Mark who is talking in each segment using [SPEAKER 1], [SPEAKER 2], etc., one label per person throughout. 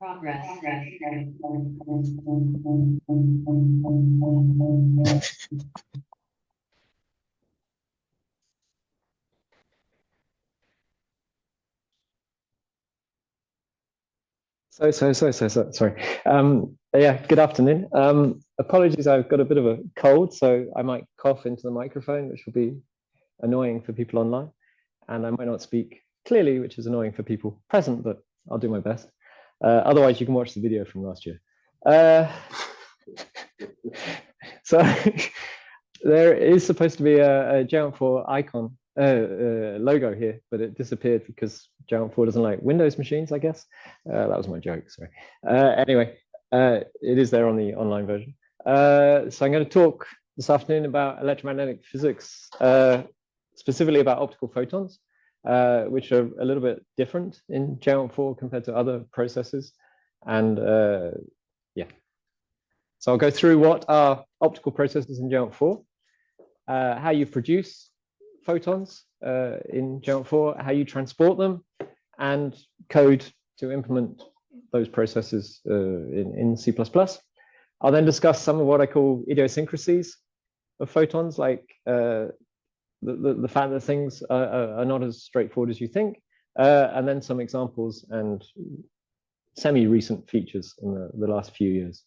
[SPEAKER 1] Progress.
[SPEAKER 2] Sorry. Yeah, good afternoon. Apologies, I've got a bit of a cold, so I might cough into the microphone, which will be annoying for people online. And I might not speak clearly, which is annoying for people present, but I'll do my best. Otherwise, you can watch the video from last year. So there is supposed to be a Geant4 icon logo here, but it disappeared because Geant4 doesn't like Windows machines, I guess. That was my joke, sorry. Anyway, it is there on the online version. So I'm going to talk this afternoon about electromagnetic physics, specifically about optical photons, which are a little bit different in Geant4 compared to other processes. And yeah, so I'll go through what are optical processes in Geant4, how you produce photons in Geant4, how you transport them, and code to implement those processes in C++. I'll then discuss some of what I call idiosyncrasies of photons, like the fact that things are not as straightforward as you think, and then some examples and semi-recent features in the last few years.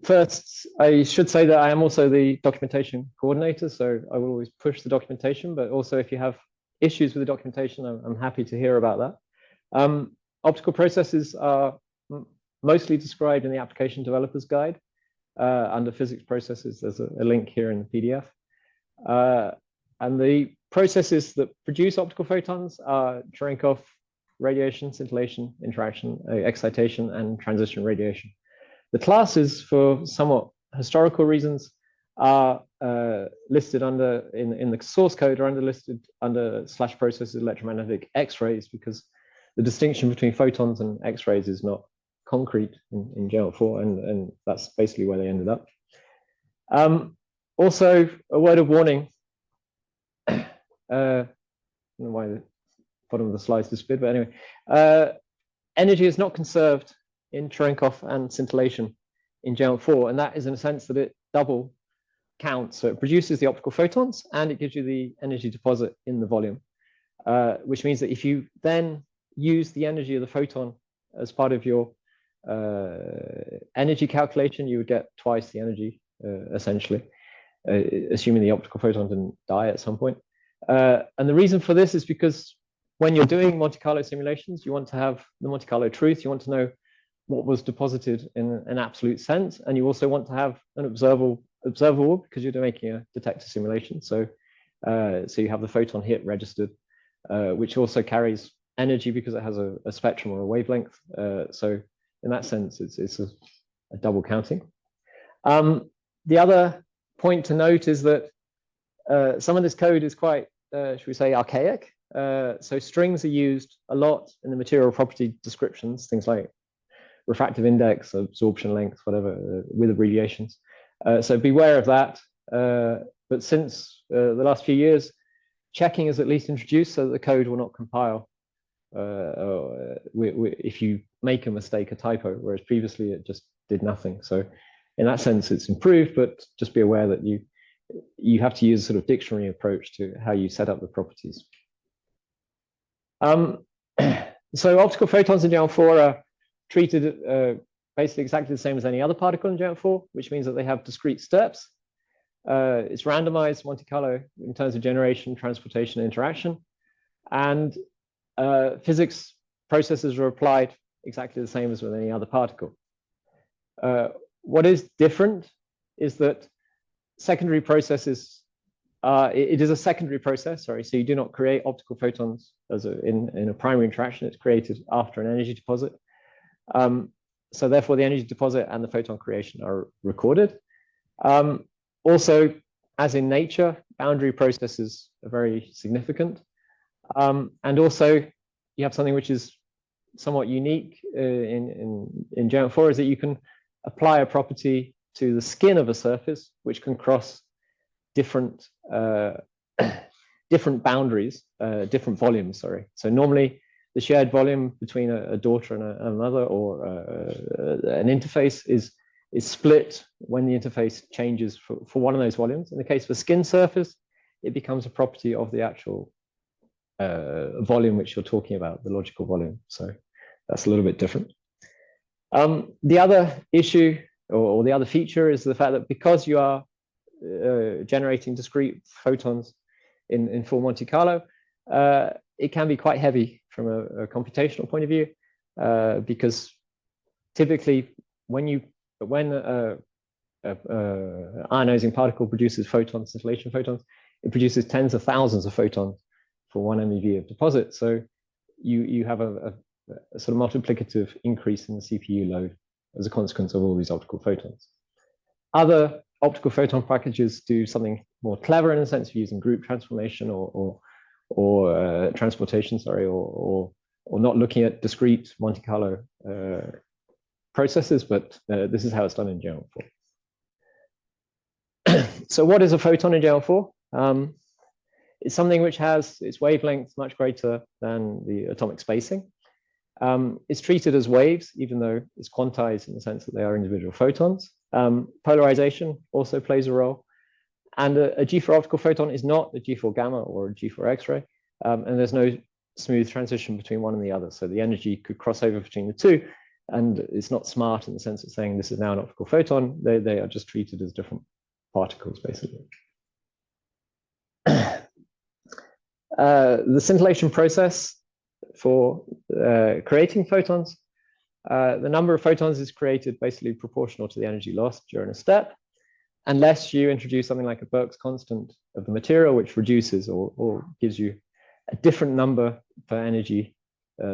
[SPEAKER 2] First, I should say that I am also the documentation coordinator, so I will always push the documentation, but also if you have issues with the documentation, I'm happy to hear about that. Optical processes are mostly described in the application developers guide under physics processes. There's a link here in the PDF. And the processes that produce optical photons are Cerenkov radiation, scintillation, interaction, excitation, and transition radiation. The classes, for somewhat historical reasons, are listed under, in the source code, are listed under /processes electromagnetic X-rays, because the distinction between photons and X-rays is not concrete in Geant4, and that's basically where they ended up. Also, a word of warning. I don't know why the bottom of the slides disappeared, but anyway, energy is not conserved in Cerenkov and scintillation in Geant4, and that is in a sense that it double counts. So it produces the optical photons and it gives you the energy deposit in the volume, which means that if you then use the energy of the photon as part of your energy calculation, you would get twice the energy, essentially, assuming the optical photon didn't die at some point. And the reason for this is because when you're doing Monte Carlo simulations, you want to have the Monte Carlo truth. You want to know what was deposited in an absolute sense, and you also want to have an observable because you're making a detector simulation. So, so you have the photon hit registered, which also carries energy because it has a spectrum or a wavelength. So in that sense, it's a double counting. The other point to note is that some of this code is quite, should we say, archaic. So strings are used a lot in the material property descriptions, things like refractive index, absorption length, whatever, with abbreviations. So beware of that. But since the last few years, checking is at least introduced so that the code will not compile if you make a mistake, a typo, whereas previously it just did nothing. So in that sense, it's improved, but just be aware that you have to use a sort of dictionary approach to how you set up the properties. So optical photons in Geant4 are treated basically exactly the same as any other particle in Geant4, which means that they have discrete steps. It's randomized Monte Carlo in terms of generation, transportation, and interaction. And physics processes are applied exactly the same as with any other particle. What is different is that secondary processes, it is a secondary process, sorry, so you do not create optical photons as in a primary interaction. It's created after an energy deposit. So therefore, the energy deposit and the photon creation are recorded. Also, as in nature, boundary processes are very significant. And also, you have something which is somewhat unique in Geant4, is that you can apply a property to the skin of a surface, which can cross different different boundaries, different volumes, sorry. So normally the shared volume between a daughter and a mother, or an interface is split when the interface changes for one of those volumes. In the case of a skin surface, it becomes a property of the actual volume which you're talking about, the logical volume. So that's a little bit different. The other issue or the other feature is the fact that because you are generating discrete photons in full Monte Carlo, it can be quite heavy from a computational point of view, because typically when ionizing particle produces photons, scintillation photons, it produces tens of thousands of photons for 1 MeV of deposit. So you have a sort of multiplicative increase in the CPU load as a consequence of all these optical photons. Other optical photon packages do something more clever in the sense of using group transformation or transportation, sorry, or not looking at discrete Monte Carlo processes, but this is how it's done in Geant4. So what is a photon in Geant4? It's something which has its wavelength much greater than the atomic spacing. It's treated as waves, even though it's quantized in the sense that they are individual photons. Polarization also plays a role. And a G4 optical photon is not a G4 gamma or a G4 X-ray, and there's no smooth transition between one and the other. So the energy could cross over between the two, and it's not smart in the sense of saying this is now an optical photon. They are just treated as different particles, basically. The scintillation process for creating photons, the number of photons is created basically proportional to the energy lost during a step, unless you introduce something like a Birks constant of the material, which reduces or gives you a different number per energy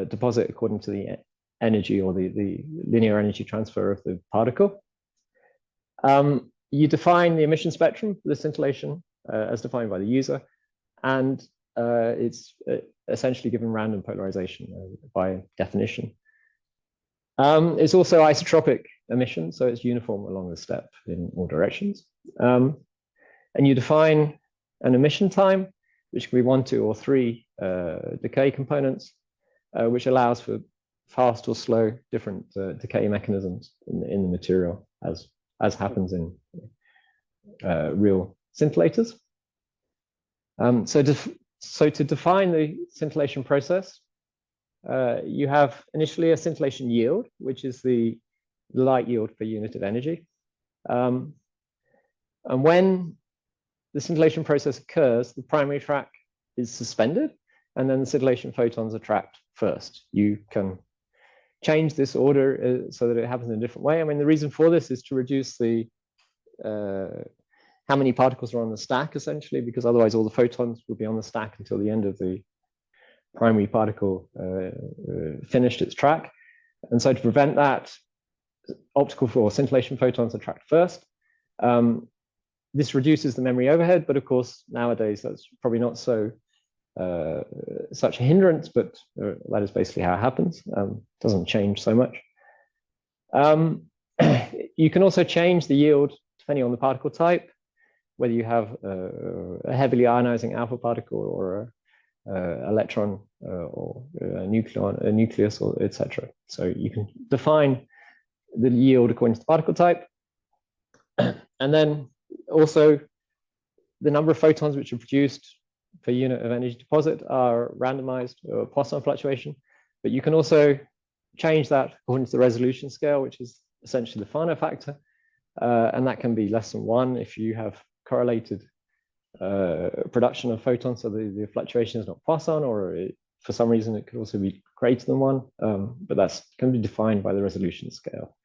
[SPEAKER 2] deposit according to the energy or the linear energy transfer of the particle. You define the emission spectrum for the scintillation as defined by the user, and it's essentially given random polarization by definition. It's also isotropic emission, so it's uniform along the step in all directions. And you define an emission time, which can be 1, 2, or 3 decay components, which allows for fast or slow different decay mechanisms in the material, as happens in real scintillators. So to define the scintillation process, you have initially a scintillation yield, which is the light yield per unit of energy. And when the scintillation process occurs, the primary track is suspended, and then the scintillation photons are tracked first. You can change this order so that it happens in a different way. I mean, the reason for this is to reduce the how many particles are on the stack, essentially, because otherwise all the photons will be on the stack until the end of the primary particle finished its track. And so to prevent that, optical or scintillation photons are tracked first. This reduces the memory overhead, but of course, nowadays, that's probably not so such a hindrance, but that is basically how it happens. Doesn't change so much. You can also change the yield depending on the particle type, whether you have a heavily ionizing alpha particle or an electron or a nucleus, or etc. So you can define the yield according to the particle type. And then also the number of photons which are produced per unit of energy deposit are randomized or Poisson fluctuation, but you can also change that according to the resolution scale, which is essentially the Fano factor, and that can be less than 1 if you have correlated production of photons, so the fluctuation is not Poisson, or for some reason it could also be greater than 1, but that's can be defined by the resolution scale.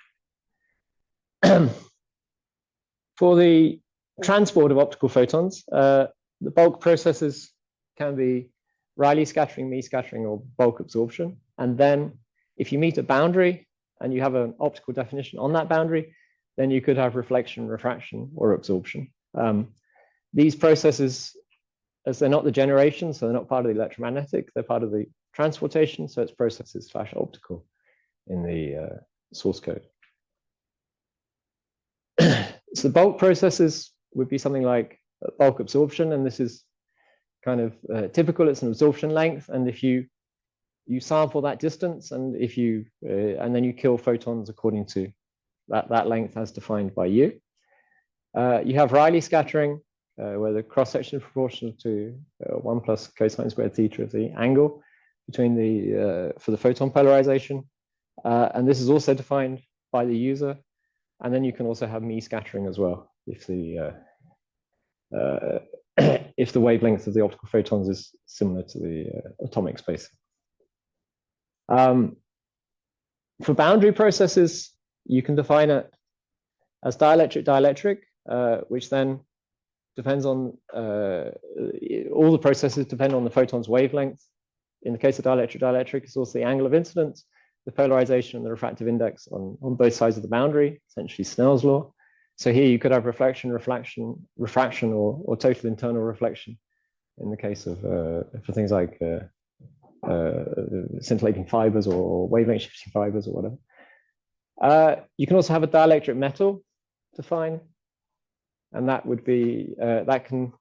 [SPEAKER 2] For the transport of optical photons, the bulk processes can be Rayleigh scattering, Mie scattering, or bulk absorption. And then if you meet a boundary and you have an optical definition on that boundary, then you could have reflection, refraction, or absorption. These processes, as they're not the generation, so they're not part of the electromagnetic, they're part of the transportation, so it's processes / optical in the source code. So the bulk processes would be something like bulk absorption, and this is kind of typical. It's an absorption length, and if you you sample that distance, and if you and then you kill photons according to that length as defined by you. You have Rayleigh scattering, where the cross section is proportional to 1 plus cosine squared theta of the angle between the for the photon polarization, and this is also defined by the user. And then you can also have me scattering as well if the if the wavelength of the optical photons is similar to the atomic space. For boundary processes, you can define it as dielectric, which then depends on all the processes depend on the photon's wavelength. In the case of dielectric, it's also the angle of incidence, the polarization, and the refractive index on both sides of the boundary, essentially Snell's law. So here you could have reflection, refraction, or total internal reflection in the case of for things like scintillating fibers or wavelength shifting fibers or whatever. You can also have a dielectric metal defined, and that would be that can,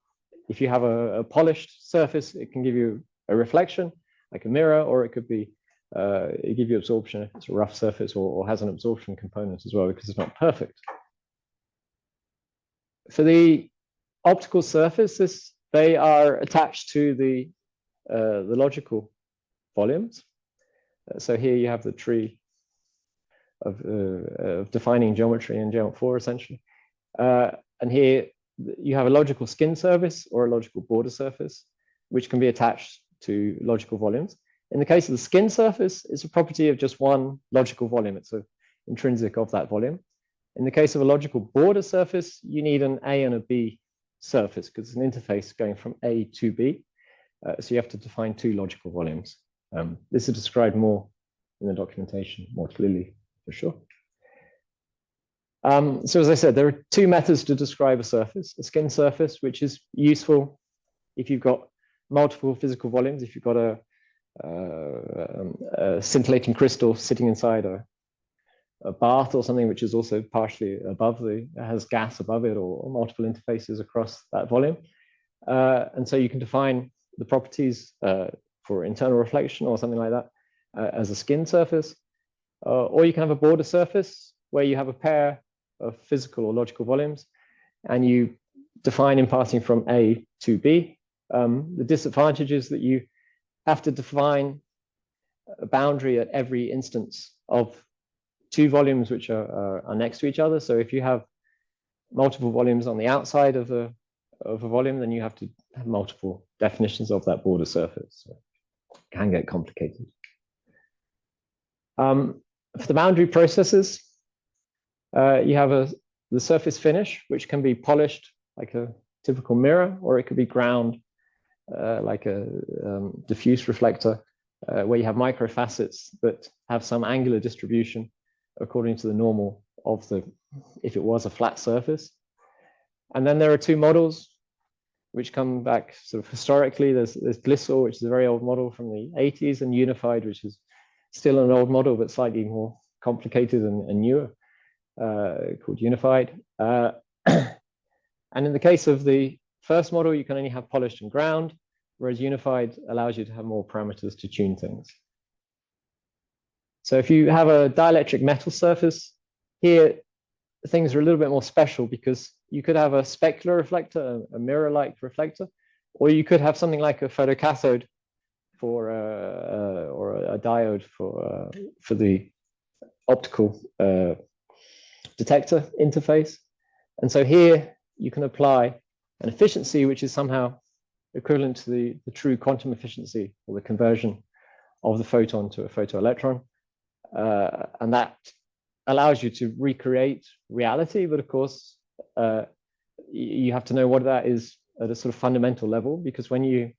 [SPEAKER 2] if you have a polished surface, it can give you a reflection like a mirror, or it could be it give you absorption if it's a rough surface, or has an absorption component as well because it's not perfect. For the optical surfaces, they are attached to the logical volumes. So here you have the tree of defining geometry in Geant4 essentially. And here you have a logical skin surface or a logical border surface, which can be attached to logical volumes. In the case of the skin surface, it's a property of just one logical volume. It's an intrinsic of that volume. In the case of a logical border surface, you need an A and a B surface because it's an interface going from A to B. So you have to define two logical volumes. This is described more in the documentation, more clearly, for sure. So as I said, there are two methods to describe a surface: a skin surface, which is useful if you've got multiple physical volumes, if you've got a scintillating crystal sitting inside a bath or something, which is also partially above has gas above it, or multiple interfaces across that volume. And so you can define the properties for internal reflection or something like that as a skin surface. Or you can have a border surface where you have a pair of physical or logical volumes, and you define in passing from A to B. The disadvantage is that you have to define a boundary at every instance of two volumes which are next to each other. So if you have multiple volumes on the outside of a volume, then you have to have multiple definitions of that border surface. So it can get complicated. For the boundary processes, you have the surface finish, which can be polished like a typical mirror, or it could be ground like a diffuse reflector, where you have microfacets that have some angular distribution according to the normal of if it was a flat surface. And then there are two models which come back sort of historically. There's Glissor, which is a very old model from the 80s, and Unified, which is still an old model, but slightly more complicated and newer, called Unified. And in the case of the first model, you can only have polished and ground, whereas Unified allows you to have more parameters to tune things. So if you have a dielectric metal surface, here things are a little bit more special because you could have a specular reflector, a mirror-like reflector, or you could have something like a photocathode for or a diode for the optical detector interface. And so here you can apply an efficiency which is somehow equivalent to the true quantum efficiency, or the conversion of the photon to a photoelectron. And that allows you to recreate reality, but of course, you have to know what that is at a sort of fundamental level, because when you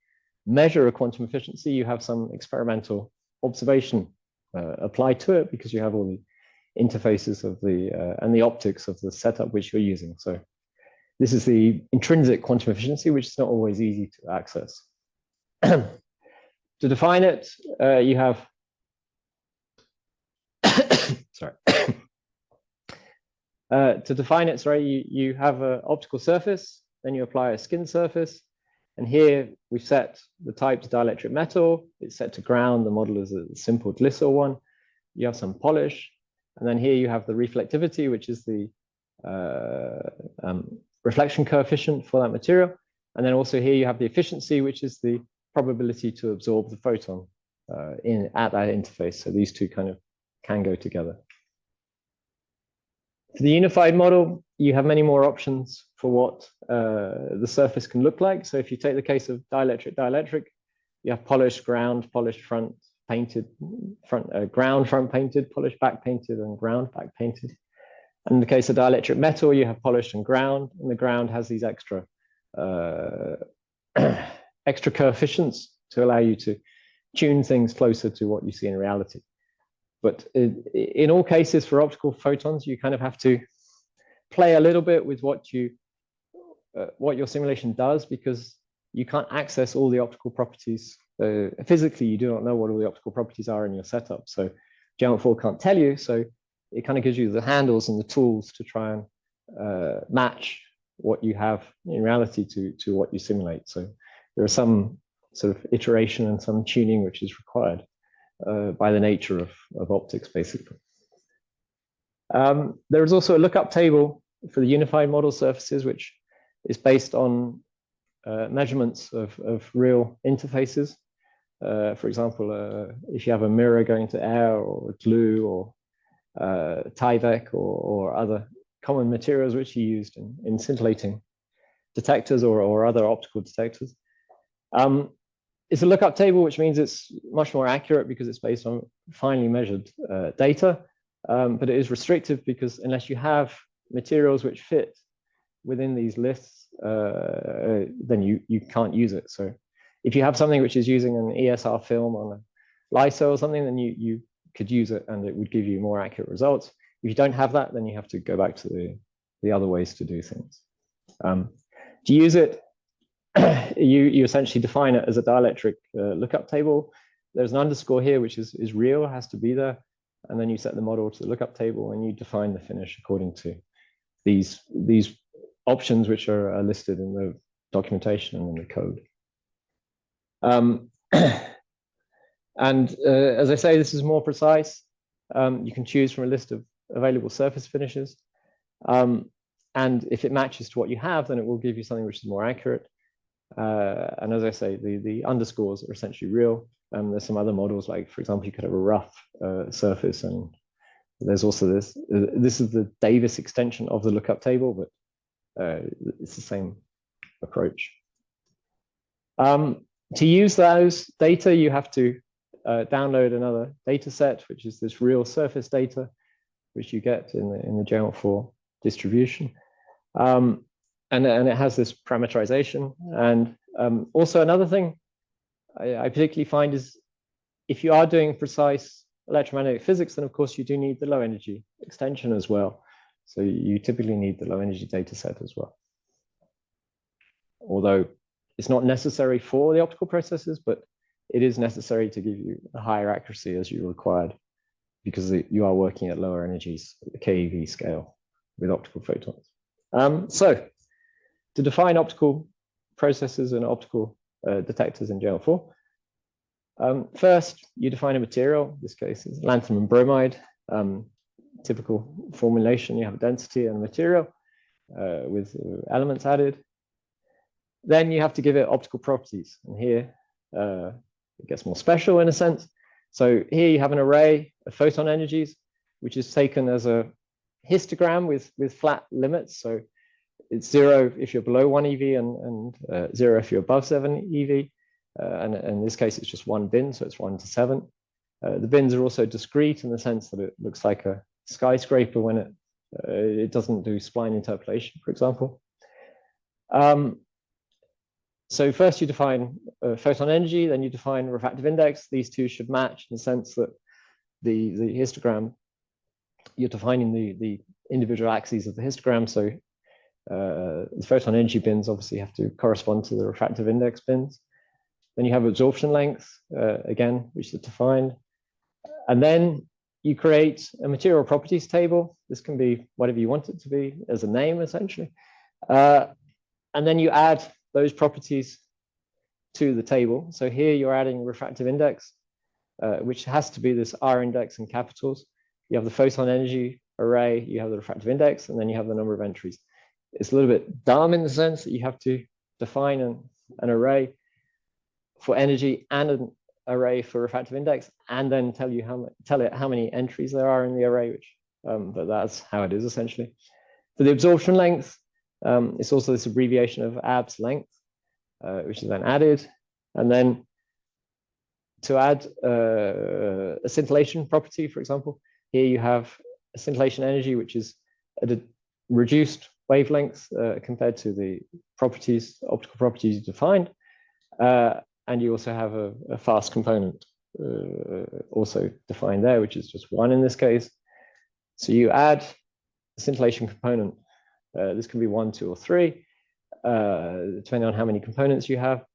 [SPEAKER 2] measure a quantum efficiency, you have some experimental observation applied to it, because you have all the interfaces of and the optics of the setup which you're using. So this is the intrinsic quantum efficiency, which is not always easy to access. To define it, you have sorry. To define it, you have an optical surface, then you apply a skin surface, And here we set the type to dielectric metal. It's set to ground. The model is a simple Glisser one. You have some polish. And then here you have the reflectivity, which is the reflection coefficient for that material. And then also here you have the efficiency, which is the probability to absorb the photon at that interface. So these two kind of can go together. For the unified model, you have many more options for what the surface can look like. So if you take the case of dielectric, you have polished ground, polished front, painted front, ground front painted, polished back painted, and ground back painted. And in the case of dielectric metal, you have polished and the ground has these extra extra coefficients to allow you to tune things closer to what you see in reality. But in all cases for optical photons, you kind of have to play a little bit with what your simulation does, because you can't access all the optical properties. Physically, you do not know what all the optical properties are in your setup. So Geant4 can't tell you. So it kind of gives you the handles and the tools to try and match what you have in reality to what you simulate. So there are some sort of iteration and some tuning which is required by the nature of optics, basically. There is also a lookup table for the unified model surfaces, which is based on measurements of real interfaces. For example, if you have a mirror going to air or glue or Tyvek or other common materials which are used in scintillating detectors or other optical detectors. It's a lookup table, which means it's much more accurate because it's based on finely measured data, but it is restrictive because unless you have materials which fit within these lists, then you can't use it. So if you have something which is using an ESR film on a LISO or something, then you could use it and it would give you more accurate results. If you don't have that, then you have to go back to the other ways to do things. To use it, you essentially define it as a dielectric lookup table. There's an underscore here, which is real, has to be there. And then you set the model to the lookup table and you define the finish according to these options, which are listed in the documentation and in the code. As I say, this is more precise. You can choose from a list of available surface finishes. And if it matches to what you have, then it will give you something which is more accurate. And as I say, the underscores are essentially real. There's some other models, like, for example, you could have a rough surface, and there's also this. This is the Davis extension of the lookup table, but it's the same approach. To use those data, you have to download another data set, which is this real surface data, which you get in the Geant4 distribution. And it has this parameterization. And also another thing I particularly find is if you are doing precise electromagnetic physics, then of course you do need the low energy extension as well. So you typically need the low energy data set as well. Although it's not necessary for the optical processes, but it is necessary to give you a higher accuracy as you required, because you are working at lower energies at the keV scale with optical photons. So to define optical processes and optical detectors in Geant4, first you define a material. In this case is lanthanum and bromide. Typical formulation, you have a density and material with elements added. Then you have to give it optical properties, and here it gets more special in a sense. So here you have an array of photon energies, which is taken as a histogram with flat limits. So it's 0 if you're below 1 eV and 0 if you're above 7 eV. And in this case, it's just one bin, so it's 1 to 7. The bins are also discrete in the sense that it looks like a skyscraper when it doesn't do spline interpolation, for example. So first you define photon energy, then you define refractive index. These two should match in the sense that the histogram, you're defining the individual axes of the histogram. So the photon energy bins obviously have to correspond to the refractive index bins. Then you have absorption length, again, which is defined. And then you create a material properties table. This can be whatever you want it to be as a name, essentially. And then you add those properties to the table. So here you're adding refractive index, which has to be this R index in capitals. You have the photon energy array, you have the refractive index, and then you have the number of entries. It's a little bit dumb in the sense that you have to define an array for energy and an array for refractive index, and then tell it how many entries there are in the array, which but that's how it is essentially. For the absorption length, it's also this abbreviation of abs length, which is then added, and then to add a scintillation property, for example, here you have a scintillation energy, which is at a reduced wavelength compared to the properties, optical properties you defined. And you also have a fast component also defined there, which is just 1 in this case. So you add a scintillation component. This can be 1, 2, or 3, depending on how many components you have.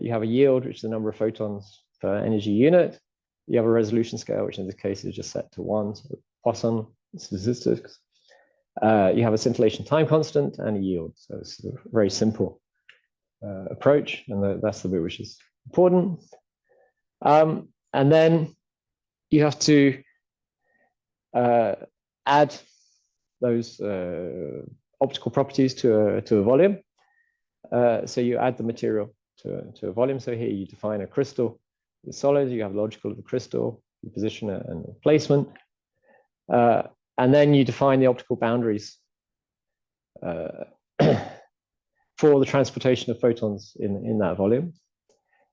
[SPEAKER 2] You have a yield, which is the number of photons per energy unit. You have a resolution scale, which in this case is just set to 1, so Poisson statistics. You have a scintillation time constant and a yield. So it's a very simple approach, and that's the bit which is important. And then you have to add those optical properties to a volume. So you add the material to a volume. So here you define a crystal with solid, you have logical of the crystal, you position it and placement. And then you define the optical boundaries for the transportation of photons in that volume.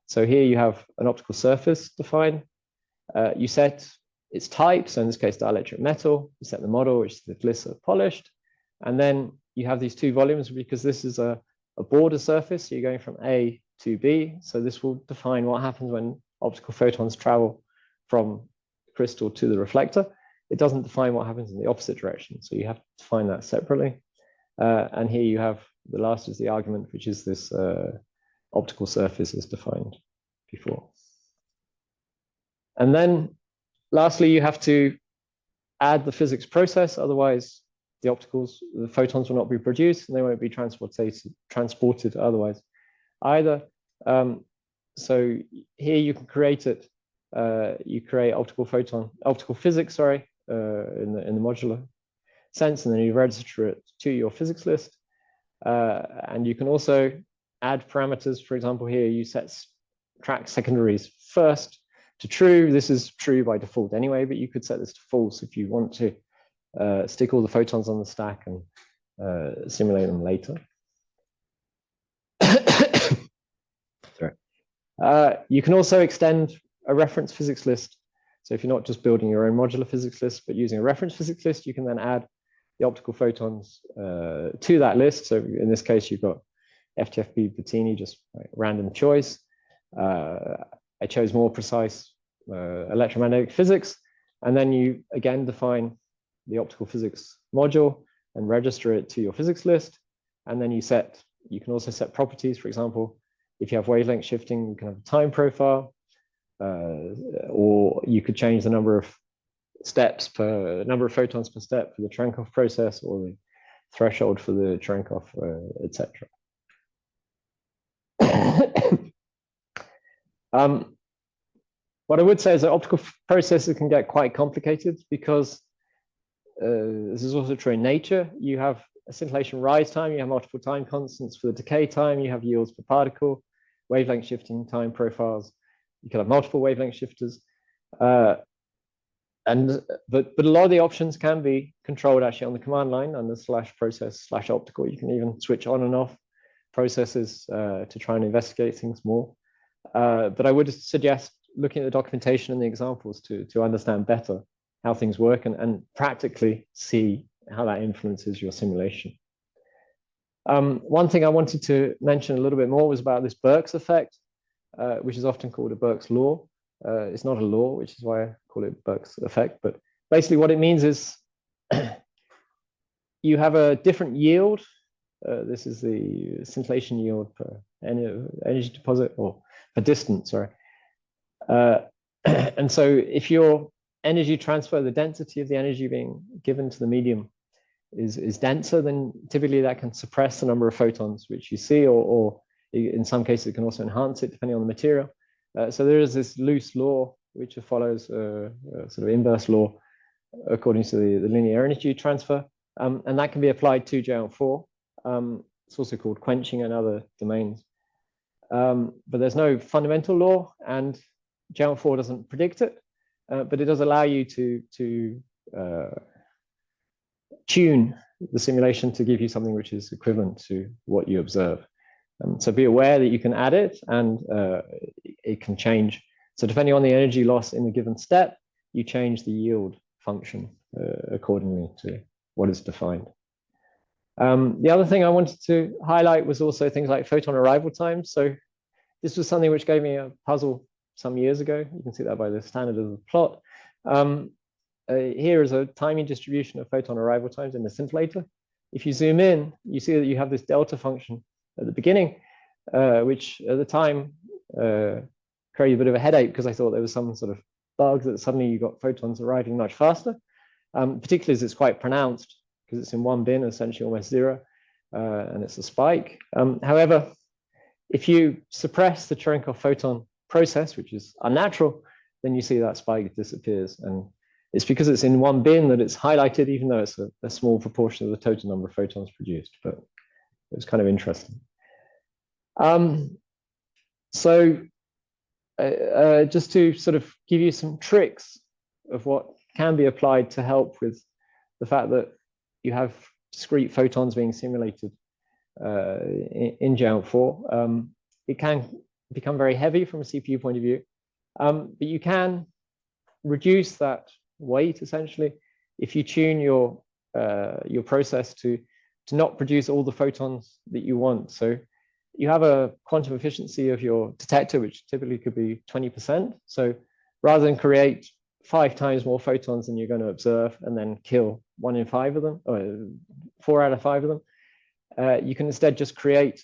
[SPEAKER 2] So here you have an optical surface defined. You set its type, so in this case, dielectric metal. You set the model, which is the gliss polished. And then you have these 2 volumes because this is a border surface. So you're going from A to B. So this will define what happens when optical photons travel from the crystal to the reflector. It doesn't define what happens in the opposite direction. So you have to define that separately. And here you have the last is the argument, which is this optical surface is defined before. And then lastly, you have to add the physics process. Otherwise, the photons will not be produced and they won't be transported otherwise either. So here you can create it. You create optical physics, sorry, in the modular sense, and then you register it to your physics list. And you can also add parameters. For example, here you set track secondaries first to true. This is true by default anyway, but you could set this to false if you want to stick all the photons on the stack and simulate them later. Sorry. You can also extend a reference physics list. So if you're not just building your own modular physics list, but using a reference physics list, you can then add the optical photons to that list. So in this case, you've got FTFB Bettini, just like random choice. I chose more precise electromagnetic physics. And then you again define the optical physics module and register it to your physics list. And then you can also set properties. For example, if you have wavelength shifting, you can have a time profile, or you could change the number of photons per step for the Cerenkov process, or the threshold for the Cerenkov, etc. What I would say is that optical processes can get quite complicated because this is also true in nature. You have a scintillation rise time, you have multiple time constants for the decay time, you have yields per particle, wavelength shifting time profiles. You can have multiple wavelength shifters. But a lot of the options can be controlled actually on the command line under /process/optical. You can even switch on and off processes to try and investigate things more. But I would suggest looking at the documentation and the examples to understand better how things work and practically see how that influences your simulation. One thing I wanted to mention a little bit more was about this Birks effect, which is often called a Birks law. It's not a law, which is why I call it Birks effect. But basically what it means is you have a different yield. This is the scintillation yield per energy deposit, or per distance, sorry. And so if your energy transfer, the density of the energy being given to the medium is denser, then typically that can suppress the number of photons which you see, or In some cases, it can also enhance it depending on the material. So there is this loose law which follows a sort of inverse law according to the linear energy transfer, and that can be applied to Geant4. It's also called quenching in other domains. But there's no fundamental law, and Geant4 doesn't predict it, but it does allow you to tune the simulation to give you something which is equivalent to what you observe. So be aware that you can add it, and it can change. So depending on the energy loss in a given step, you change the yield function accordingly to what is defined. The other thing I wanted to highlight was also things like photon arrival times. So this was something which gave me a puzzle some years ago. You can see that by the standard of the plot. Here is a timing distribution of photon arrival times in the scintillator. If you zoom in, you see that you have this delta function at the beginning, which at the time created a bit of a headache because I thought there was some sort of bug that suddenly you got photons arriving much faster, particularly as it's quite pronounced because it's in one bin, essentially almost zero, and it's a spike. However, if you suppress the Cerenkov photon process, which is unnatural, then you see that spike disappears. And it's because it's in one bin that it's highlighted, even though it's a small proportion of the total number of photons produced. But it was kind of interesting. So just to sort of give you some tricks of what can be applied to help with the fact that you have discrete photons being simulated in Geant4. It can become very heavy from a CPU point of view, but you can reduce that weight essentially if you tune your process to not produce all the photons that you want. So you have a quantum efficiency of your detector, which typically could be 20%. So rather than create 5 times more photons than you're going to observe and then kill 1 in 5 of them, or 4 out of 5 of them, you can instead just create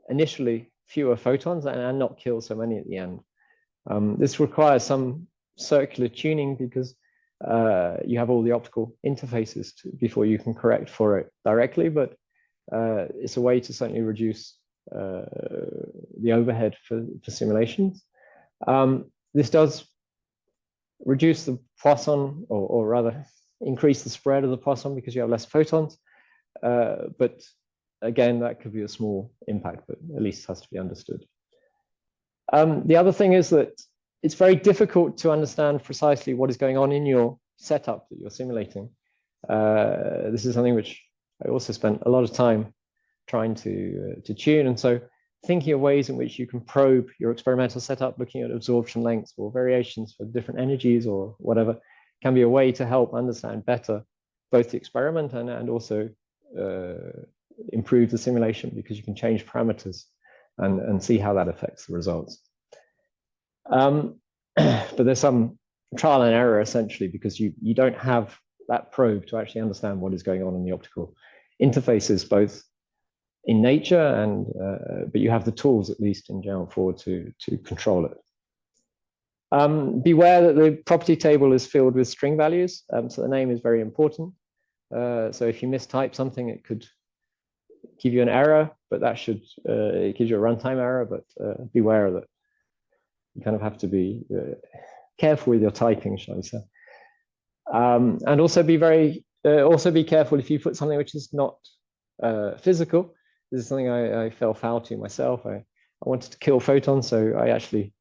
[SPEAKER 2] initially fewer photons and not kill so many at the end. This requires some circular tuning because you have all the optical interfaces before you can correct for it directly, but it's a way to certainly reduce the overhead for simulations. This does reduce the Poisson, or rather increase the spread of the Poisson because you have less photons. But again, that could be a small impact, but at least has to be understood. The other thing is that it's very difficult to understand precisely what is going on in your setup that you're simulating. This is something which I also spent a lot of time trying to tune. And so thinking of ways in which you can probe your experimental setup, looking at absorption lengths or variations for different energies or whatever, can be a way to help understand better both the experiment and also improve the simulation, because you can change parameters and see how that affects the results. But there's some trial and error essentially, because you don't have that probe to actually understand what is going on in the optical interfaces, both in nature and but you have the tools, at least in Geant4, to control it. Beware that the property table is filled with string values, so the name is very important. So if you mistype something, it could give you an error, but that should it gives you a runtime error. But beware that you kind of have to be careful with your typing, shall we say, and also be careful if you put something which is not physical. This is something I fell foul to myself. I wanted to kill photons, so I actually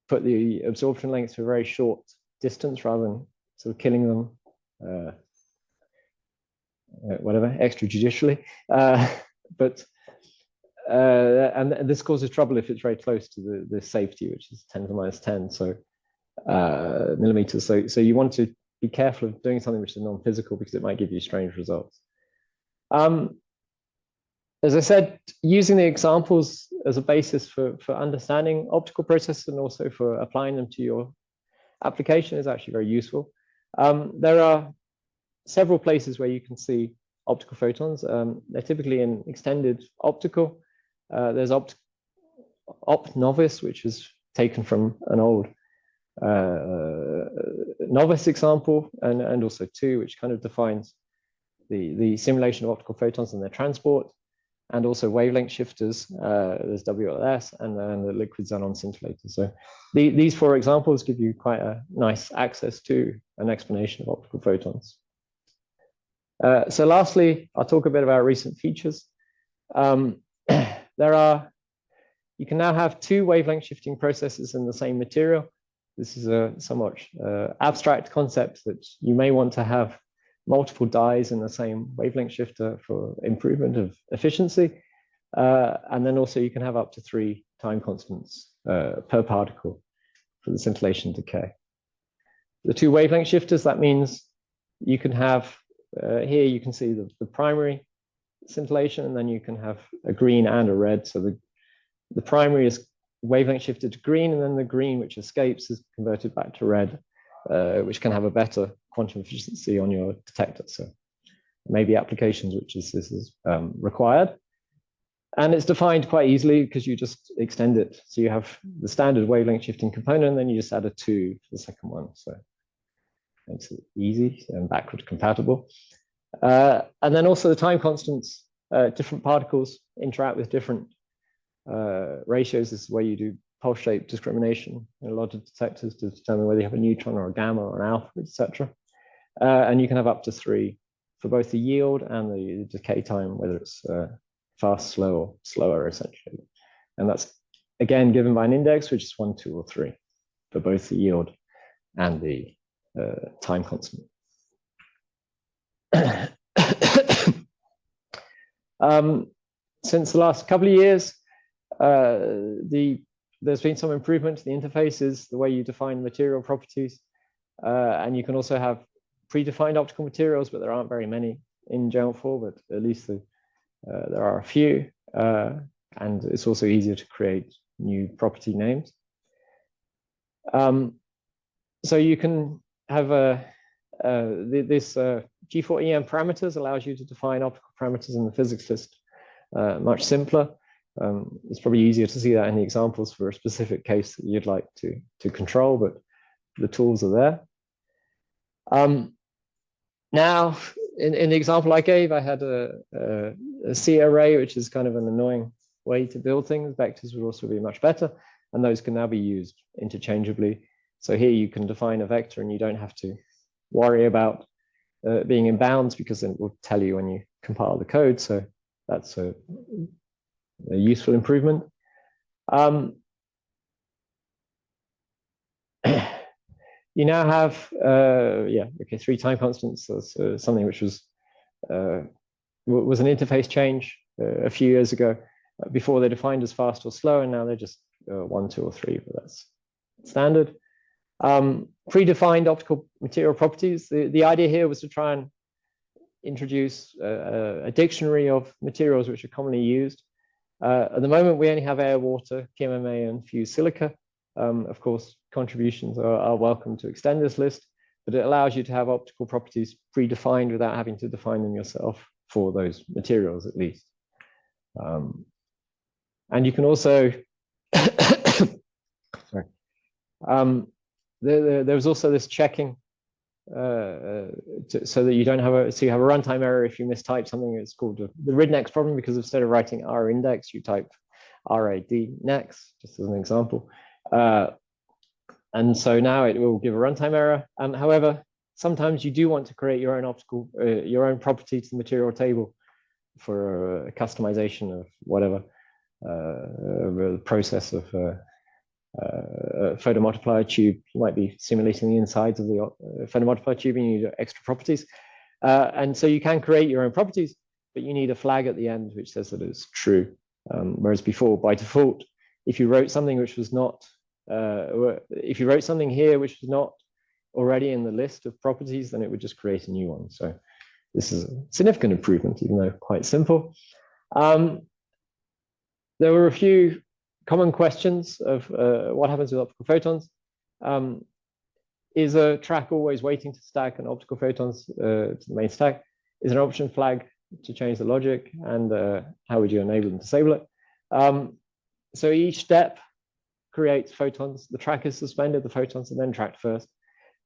[SPEAKER 2] put the absorption length to a very short distance rather than sort of killing them, whatever, extrajudicially. But this causes trouble if it's very close to the safety, which is 10 to the minus 10, so millimeters. So you want to be careful of doing something which is non-physical, because it might give you strange results. As I said, using the examples as a basis for understanding optical processes and also for applying them to your application is actually very useful. There are several places where you can see optical photons. They're typically in extended optical. There's OptNovice, which is taken from an old novice example, and also 2, which kind of defines the simulation of optical photons and their transport. and also wavelength shifters. There's WLS and then the liquid xenon scintillator. So these four examples give you quite a nice access to an explanation of optical photons. So lastly, I'll talk a bit about recent features. You can now have two wavelength shifting processes in the same material. This is a somewhat abstract concept that you may want to have multiple dyes in the same wavelength shifter for improvement of efficiency. And then also you can have up to 3 time constants per particle for the scintillation decay. The 2 wavelength shifters, that means you can have, here you can see the primary scintillation, and then you can have a green and a red. So the primary is wavelength shifted to green, and then the green which escapes is converted back to red, which can have a better quantum efficiency on your detector. So maybe applications which this is required. And it's defined quite easily because you just extend it. So you have the standard wavelength shifting component, and then you just add a 2 for the second one. So makes it easy and backward compatible. And then also the time constants, different particles interact with different ratios. This is where you do pulse shape discrimination in a lot of detectors to determine whether you have a neutron or a gamma or an alpha, etc. And you can have up to 3 for both the yield and the decay time, whether it's fast, slow, or slower, essentially. And that's, again, given by an index, which is 1, 2, or 3 for both the yield and the time constant. Since the last couple of years, there's been some improvement to the interfaces, the way you define material properties. And you can also have predefined optical materials, but there aren't very many in Geant4, but at least there are a few. And it's also easier to create new property names. So you can have this G4EM parameters allows you to define optical parameters in the physics list much simpler. It's probably easier to see that in the examples for a specific case that you'd like to control, but the tools are there. Now, in the example I gave, I had a C array, which is kind of an annoying way to build things. Vectors would also be much better, and those can now be used interchangeably. So here you can define a vector, and you don't have to worry about being in bounds, because it will tell you when you compile the code. So that's a useful improvement. You now have, 3 time constants. That's something which was an interface change a few years ago. Before they defined as fast or slow, and now they're just 1, 2, or 3, but that's standard. Predefined optical material properties. The idea here was to try and introduce a dictionary of materials which are commonly used. At the moment, we only have air, water, PMMA, and fused silica. Of course, contributions are welcome to extend this list, but it allows you to have optical properties predefined without having to define them yourself for those materials, at least. And you can also, sorry, there was also this checking so that you don't have so you have a runtime error if you mistype something. It's called the RIDNEX problem, because instead of writing R index, you type RAD next, just as an example. And so now it will give a runtime error. However, sometimes you do want to create your own optical, your own property to the material table for a customization of whatever the process of photomultiplier tube. You might be simulating the insides of the photomultiplier tube, and you need extra properties. And so you can create your own properties, but you need a flag at the end which says that it's true. Whereas before, by default, if you wrote something which was not, if you wrote something here which was not already in the list of properties, then it would just create a new one. So this is a significant improvement, even though quite simple. There were a few common questions of what happens with optical photons. Is a track always waiting to stack an optical photons to the main stack? Is an option flag to change the logic? And how would you enable and disable it? So each step creates photons. The track is suspended, the photons are then tracked first.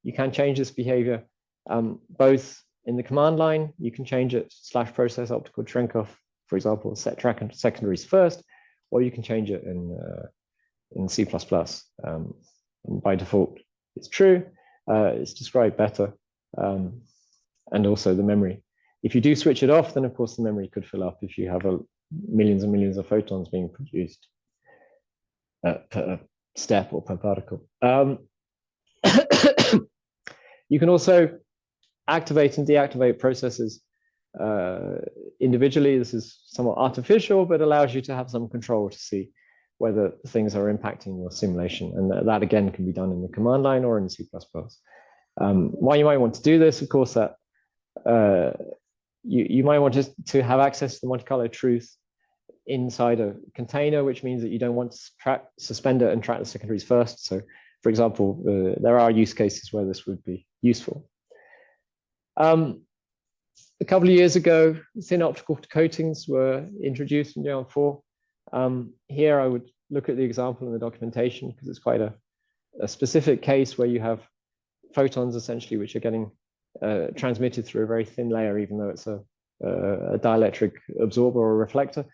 [SPEAKER 2] You can change this behavior both in the command line. You can change it /process optical Cerenkov for example, set track and secondaries first, or you can change it in C++. And by default, it's true. It's described better. And also the memory. If you do switch it off, then of course the memory could fill up if you have millions and millions of photons being produced per step or per particle. You can also activate and deactivate processes individually. This is somewhat artificial, but allows you to have some control to see whether things are impacting your simulation. And that again can be done in the command line or in C++. Why you might want to do this, of course, that you might want to have access to the Monte Carlo truth inside a container, which means that you don't want to suspend it and track the secondaries first. So, for example, there are use cases where this would be useful. A couple of years ago, thin optical coatings were introduced in Geant4. Here, I would look at the example in the documentation because it's quite a specific case where you have photons essentially which are getting transmitted through a very thin layer, even though it's a dielectric absorber or reflector.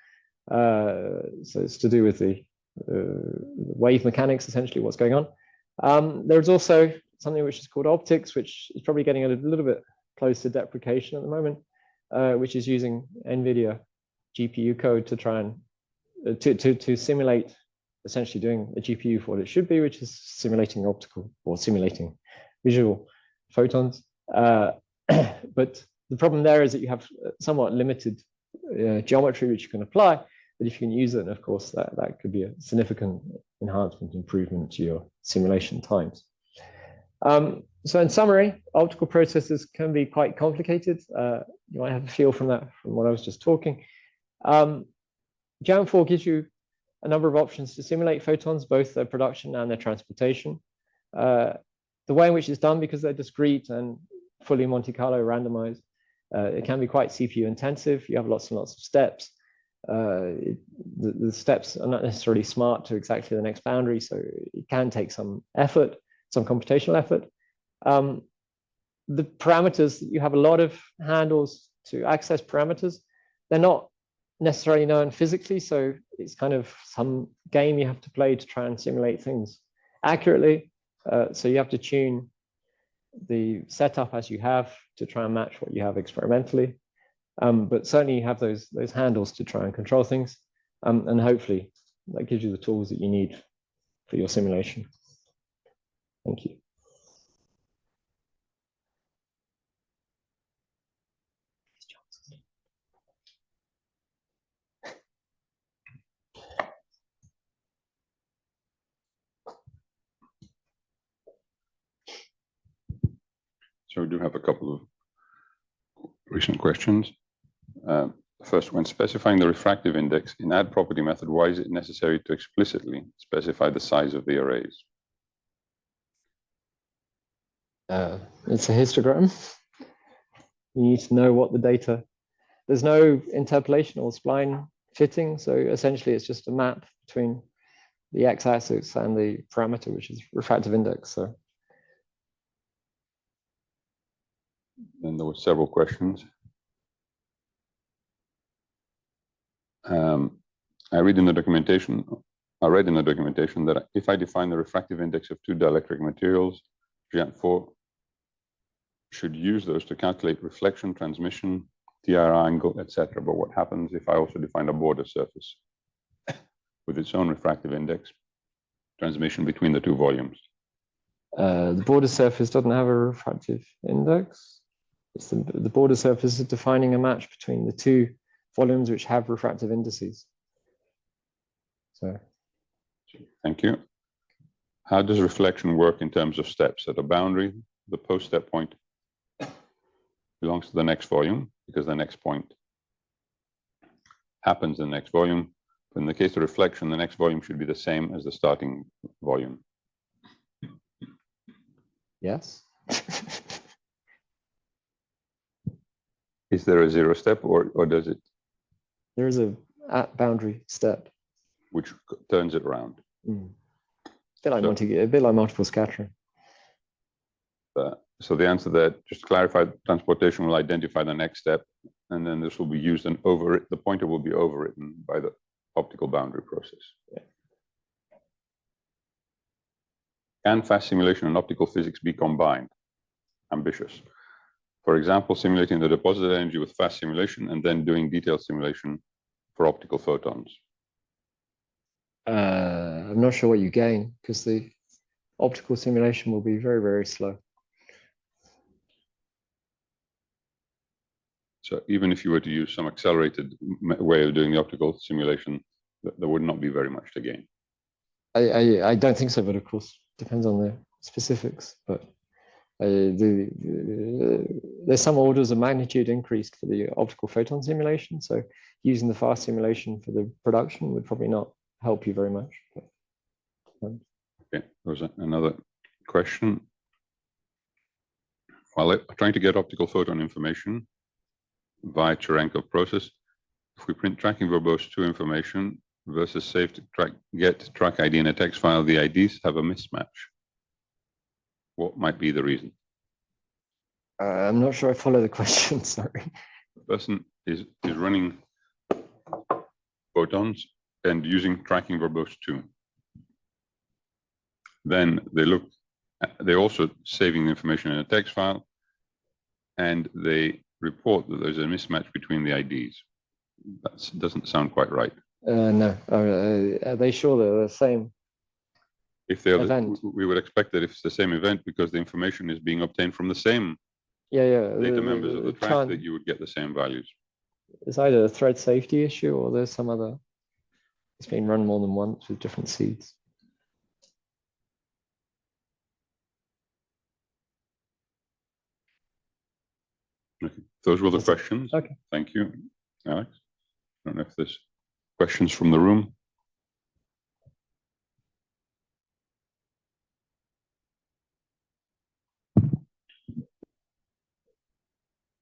[SPEAKER 2] So it's to do with the wave mechanics, essentially, what's going on. There's also something which is called optics, which is probably getting a little bit close to deprecation at the moment, which is using NVIDIA GPU code to try and to simulate, essentially doing a GPU for what it should be, which is simulating optical or simulating visual photons. But the problem there is that you have somewhat limited geometry which you can apply, but if you can use it, of course, that could be a significant enhancement, improvement to your simulation times. So in summary, optical processes can be quite complicated. You might have a feel from that, from what I was just talking. Geant4 gives you a number of options to simulate photons, both their production and their transportation. The way in which it's done, because they're discrete and fully Monte Carlo randomized, it can be quite CPU intensive. You have lots and lots of steps. The steps are not necessarily smart to exactly the next boundary, so it can take some effort, some computational effort. The parameters, you have a lot of handles to access parameters. They're not necessarily known physically, so it's kind of some game you have to play to try and simulate things accurately. So you have to tune the setup as you have to try and match what you have experimentally. But certainly you have those handles to try and control things. And hopefully that gives you the tools that you need for your simulation. Thank you.
[SPEAKER 1] So we do have a couple of recent questions. First, when specifying the refractive index in add property method, why is it necessary to explicitly specify the size of the arrays?
[SPEAKER 2] It's a histogram. You need to know what the data. There's no interpolation or spline fitting, so essentially it's just a map between the x-axis and the parameter, which is refractive index. So.
[SPEAKER 1] Then there were several questions. I read in the documentation that if I define the refractive index of two dielectric materials, Geant4 should use those to calculate reflection, transmission, TR angle, etc. But what happens if I also define a border surface with its own refractive index, transmission between the two volumes?
[SPEAKER 2] The border surface doesn't have a refractive index. It's the border surface is defining a match between the two volumes which have refractive indices. So,
[SPEAKER 1] thank you. How does reflection work in terms of steps? At a boundary, the post-step point belongs to the next volume because the next point happens in the next volume. But in the case of reflection, the next volume should be the same as the starting volume.
[SPEAKER 2] Yes.
[SPEAKER 1] Is there a zero step or does it?
[SPEAKER 2] There is a at boundary step.
[SPEAKER 1] Which turns it around.
[SPEAKER 2] A bit like multiple scattering.
[SPEAKER 1] So the answer that, just to clarify, transportation will identify the next step and then this will be used and the pointer will be overwritten by the optical boundary process.
[SPEAKER 2] Yeah.
[SPEAKER 1] Can fast simulation and optical physics be combined? Ambitious. For example, simulating the deposited energy with fast simulation and then doing detailed simulation for optical photons.
[SPEAKER 2] I'm not sure what you gain because the optical simulation will be very, very slow.
[SPEAKER 1] So even if you were to use some accelerated way of doing the optical simulation, there would not be very much to gain.
[SPEAKER 2] I don't think so, but of course, depends on the specifics. But there's some orders of magnitude increased for the optical photon simulation. So using the fast simulation for the production would probably not help you very much. But,
[SPEAKER 1] okay, there was another question. While trying to get optical photon information via Cerenkov process, if we print tracking verbose 2 information versus save to get track ID in a text file, the IDs have a mismatch. What might be the reason?
[SPEAKER 2] I'm not sure I follow the question, sorry.
[SPEAKER 1] The person is running photons and using tracking verbose 2. Then they're also saving the information in a text file, and they report that there's a mismatch between the IDs. That doesn't sound quite right.
[SPEAKER 2] No, are they sure they're the same?
[SPEAKER 1] If they're
[SPEAKER 2] event?
[SPEAKER 1] We would expect that if it's the same event, because the information is being obtained from the same data members of the track, that you would get the same values.
[SPEAKER 2] It's either a thread safety issue or there's some other, it's been run more than once with different seeds.
[SPEAKER 1] Okay. Those were the questions.
[SPEAKER 2] Okay.
[SPEAKER 1] Thank you, Alex. I don't know if there's questions from the room.